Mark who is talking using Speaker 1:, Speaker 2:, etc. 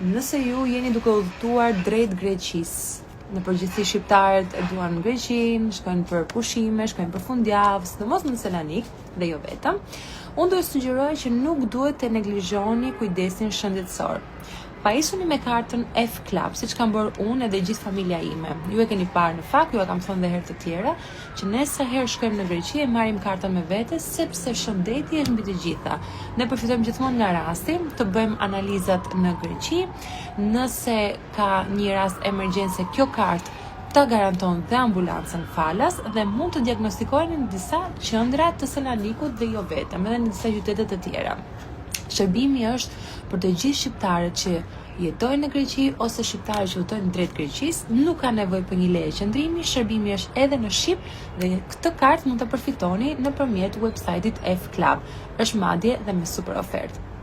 Speaker 1: Nëse ju jeni duke udhëtuar drejt Greqisë, në përgjithësi shqiptarët e duan Greqinë, shkojnë për pushime, shkojnë për fundjavë, sidomos në Selanik dhe jo vetëm, unë do të sugjeroj që nuk duhet të neglizhoni kujdesin shëndetësor. Pajisuni me kartën F Club, siç kam bërë unë edhe gjithë familja ime. Ju e keni parë në fakt, ju e kam thënë dhe herë të tjera, që ne sa herë shkojmë në Greqi e marrim kartën me vete sepse shëndeti është mbi të gjitha. Ne përfitojmë gjithmonë nga rasti të bëjmë analizat në Greqi. Nëse ka një rast emergjense, kjo kartë ta garanton dhe ambulancën falas dhe mund të diagnostikoheni në disa qendra të Selanikut dhe jo vetëm, edhe në disa qytete të tjera. Shërbimi është për të gjithë shqiptarët që jetojnë në Greqi ose shqiptarët që jetojnë drejt Greqisë, nuk ka nevojë për një leje qëndrimi, shërbimi është edhe në Shqip dhe këtë kartë mund ta përfitoni nëpërmjet website-it F Club. Është madje dhe me super ofertë.